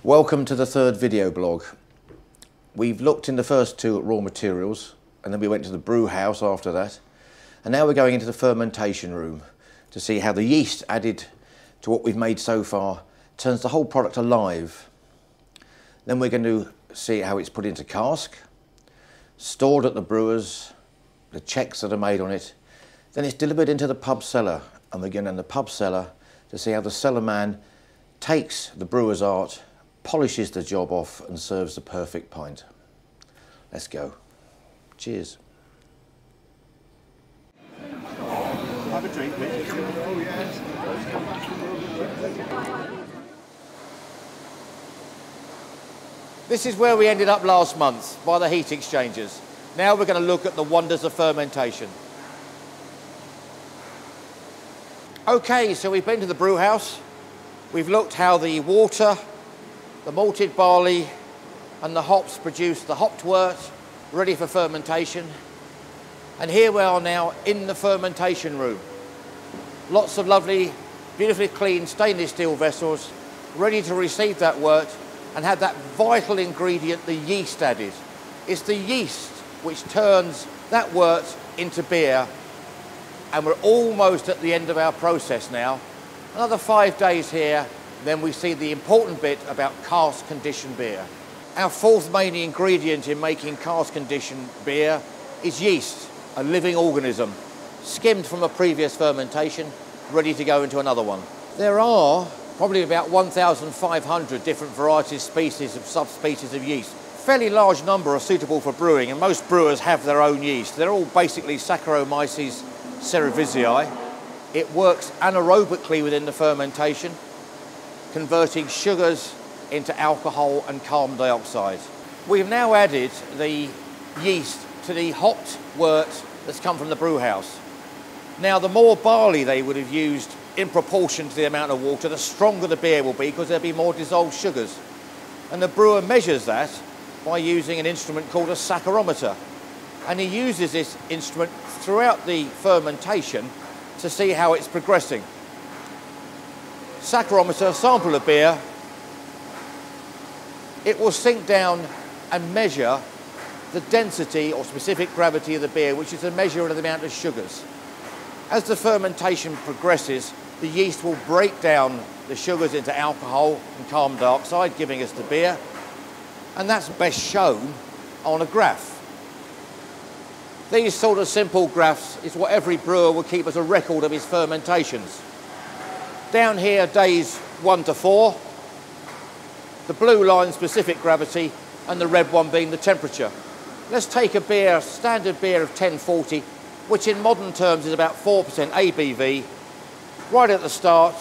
Welcome to the third video blog. We've looked in the first two at raw materials, and then we went to the brew house after that, and now we're going into the fermentation room to see how the yeast added to what we've made so far turns the whole product alive. Then we're going to see how it's put into cask, stored at the brewers, the checks that are made on it. Then it's delivered into the pub cellar, and we're going in the pub cellar to see how the cellar man takes the brewer's art, polishes the job off and serves the perfect pint. Let's go. Cheers. Have a drink, please. Oh, yes. This is where we ended up last month, by the heat exchangers. Now we're going to look at the wonders of fermentation. Okay, so we've been to the brew house. We've looked how the water, the malted barley and the hops produce the hopped wort ready for fermentation. And here we are now in the fermentation room. Lots of lovely, beautifully clean stainless steel vessels ready to receive that wort and have that vital ingredient, the yeast, added. It's the yeast which turns that wort into beer, and we're almost at the end of our process now. Another 5 days here, then we see the important bit about cask-conditioned beer. Our fourth main ingredient in making cask-conditioned beer is yeast, a living organism, skimmed from a previous fermentation, ready to go into another one. There are probably about 1,500 different varieties, species of subspecies of yeast. Fairly large number are suitable for brewing, and most brewers have their own yeast. They're all basically Saccharomyces cerevisiae. It works anaerobically within the fermentation, converting sugars into alcohol and carbon dioxide. We've now added the yeast to the hopped wort that's come from the brew house. Now, the more barley they would have used in proportion to the amount of water, the stronger the beer will be, because there'll be more dissolved sugars. And the brewer measures that by using an instrument called a saccharometer. And he uses this instrument throughout the fermentation to see how it's progressing. Saccharometer, sample of beer, it will sink down and measure the density or specific gravity of the beer, which is a measure of the amount of sugars. As the fermentation progresses, the yeast will break down the sugars into alcohol and carbon dioxide, giving us the beer, and that's best shown on a graph. These sort of simple graphs is what every brewer will keep as a record of his fermentations. Down here, days 1 to 4, the blue line specific gravity, and the red one being the temperature. Let's take a beer, standard beer of 1040, which in modern terms is about 4% ABV, right at the start.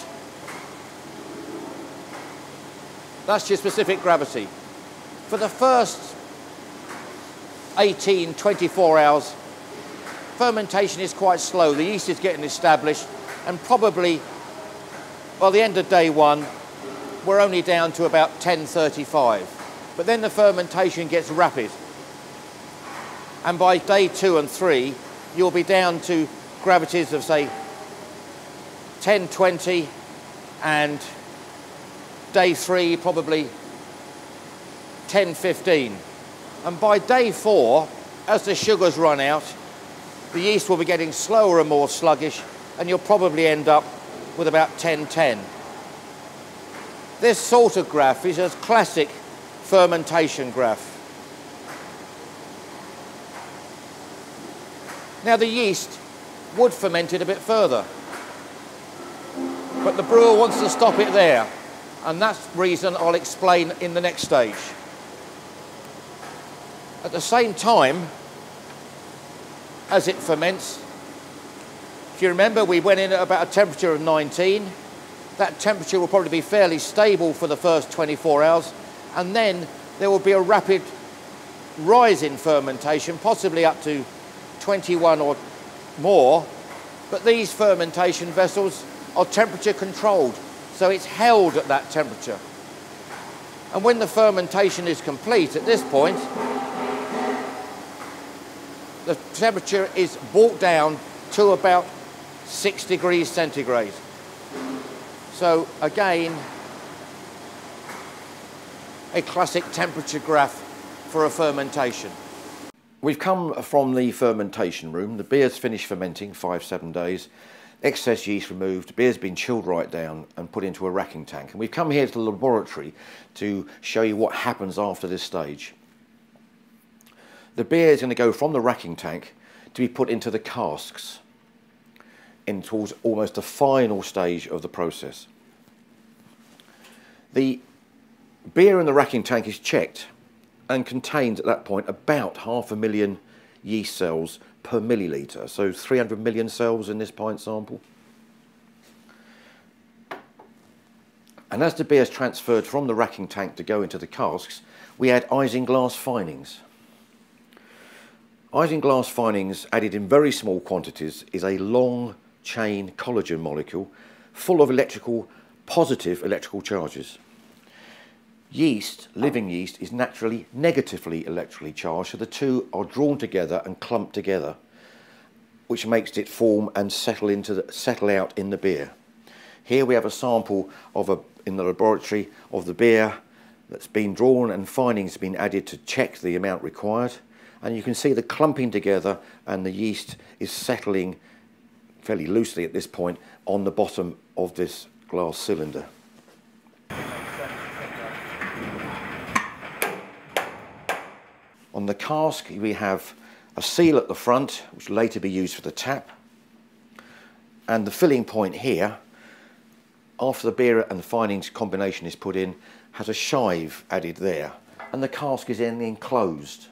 That's your specific gravity. For the first 18, 24 hours, fermentation is quite slow. The yeast is getting established, and probably by the end of day 1, we're only down to about 1035. But then the fermentation gets rapid. And by day 2 and 3, you'll be down to gravities of, say, 1020, and day 3, probably 1015. And by day 4, as the sugars run out, the yeast will be getting slower and more sluggish, and you'll probably end up with about 1010. This sort of graph is a classic fermentation graph. Now, the yeast would ferment it a bit further, but the brewer wants to stop it there, and that's the reason I'll explain in the next stage. At the same time as it ferments, if you remember, we went in at about a temperature of 19. That temperature will probably be fairly stable for the first 24 hours, and then there will be a rapid rise in fermentation, possibly up to 21 or more. But these fermentation vessels are temperature controlled, so it's held at that temperature. And when the fermentation is complete, at this point, the temperature is brought down to about 6 degrees centigrade. So again, a classic temperature graph for a fermentation. We've come from the fermentation room. The beer's finished fermenting, 5-7 days. Excess yeast removed, beer's been chilled right down and put into a racking tank. And we've come here to the laboratory to show you what happens after this stage. The beer is going to go from the racking tank to be put into the casks, in towards almost the final stage of the process. The beer in the racking tank is checked and contains at that point about 500,000 yeast cells per milliliter, so 300 million cells in this pint sample. And as the beer is transferred from the racking tank to go into the casks, we add isinglass finings. Isinglass finings added in very small quantities is a long chain collagen molecule full of positive electrical charges. Yeast, living yeast, is naturally negatively electrically charged, so the two are drawn together and clumped together, which makes it form and settle out in the beer. Here we have a sample in the laboratory of the beer that's been drawn and finings been added to check the amount required, and you can see the clumping together and the yeast is settling fairly loosely at this point on the bottom of this glass cylinder. On the cask we have a seal at the front, which will later be used for the tap, and the filling point here, after the beer and the finings combination is put in, has a shive added there, and the cask is then enclosed.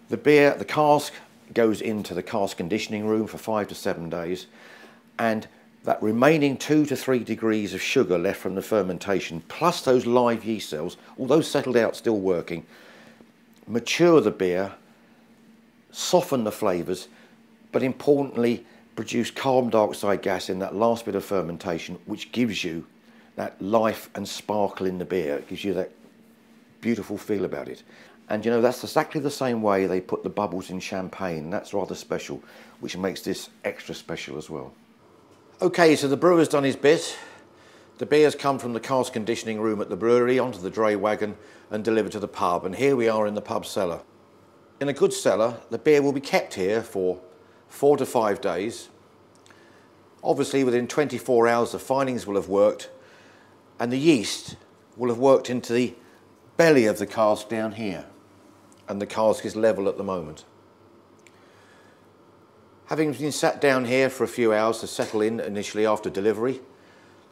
The cask goes into the cask conditioning room for 5 to 7 days, and that remaining 2 to 3 degrees of sugar left from the fermentation, plus those live yeast cells, although settled out still working, mature the beer, soften the flavours, but importantly produce carbon dioxide gas in that last bit of fermentation, which gives you that life and sparkle in the beer. It gives you that beautiful feel about it. And you know, that's exactly the same way they put the bubbles in champagne. That's rather special, which makes this extra special as well. Okay, so the brewer's done his bit. The beer's come from the cask conditioning room at the brewery onto the dray wagon and delivered to the pub, and here we are in the pub cellar. In a good cellar, the beer will be kept here for 4 to 5 days. Obviously within 24 hours the finings will have worked and the yeast will have worked into the belly of the cask down here, and the cask is level at the moment. Having been sat down here for a few hours to settle in initially after delivery,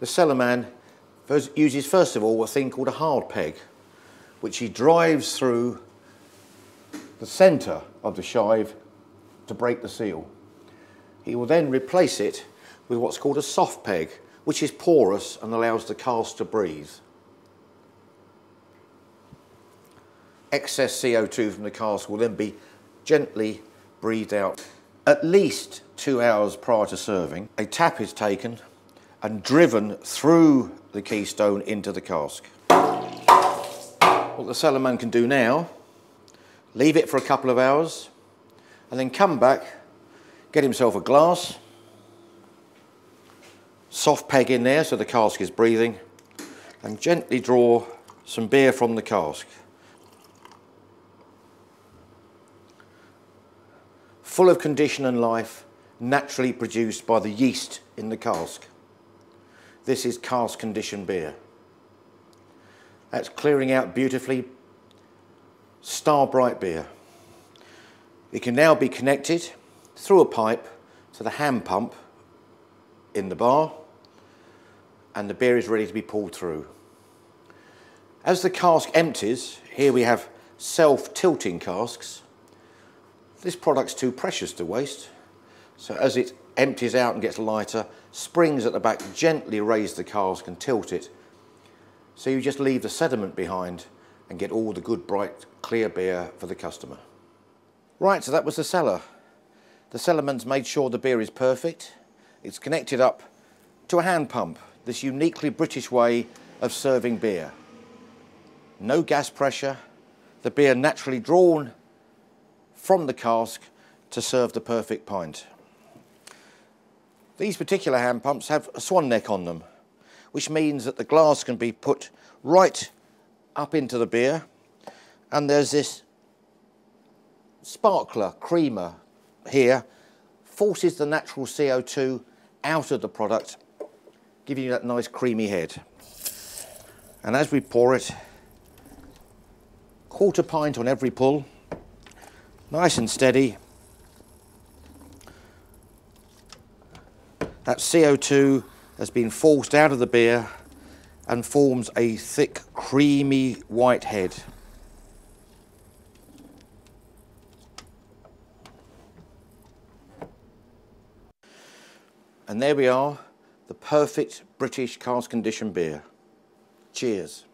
the cellarman uses first of all a thing called a hard peg, which he drives through the centre of the shive to break the seal. He will then replace it with what's called a soft peg, which is porous and allows the cask to breathe. Excess CO2 from the cask will then be gently breathed out. At least 2 hours prior to serving, a tap is taken and driven through the keystone into the cask. What the cellarman can do now, leave it for a couple of hours and then come back, get himself a glass, soft peg in there so the cask is breathing, and gently draw some beer from the cask. Full of condition and life, naturally produced by the yeast in the cask. This is cask conditioned beer. That's clearing out beautifully, star bright beer. It can now be connected through a pipe to the hand pump in the bar, and the beer is ready to be poured through. As the cask empties, here we have self-tilting casks. This product's too precious to waste, so as it empties out and gets lighter, springs at the back gently raise the cask and tilt it, so you just leave the sediment behind and get all the good, bright, clear beer for the customer. Right, so that was the cellar. The cellarman's made sure the beer is perfect. It's connected up to a hand pump, this uniquely British way of serving beer. No gas pressure, the beer naturally drawn from the cask to serve the perfect pint. These particular hand pumps have a swan neck on them, which means that the glass can be put right up into the beer, and there's this sparkler, creamer here, forces the natural CO2 out of the product, giving you that nice creamy head. And as we pour it, 1/4 pint on every pull, nice and steady. That CO2 has been forced out of the beer and forms a thick, creamy white head. And there we are, the perfect British cask conditioned beer. Cheers.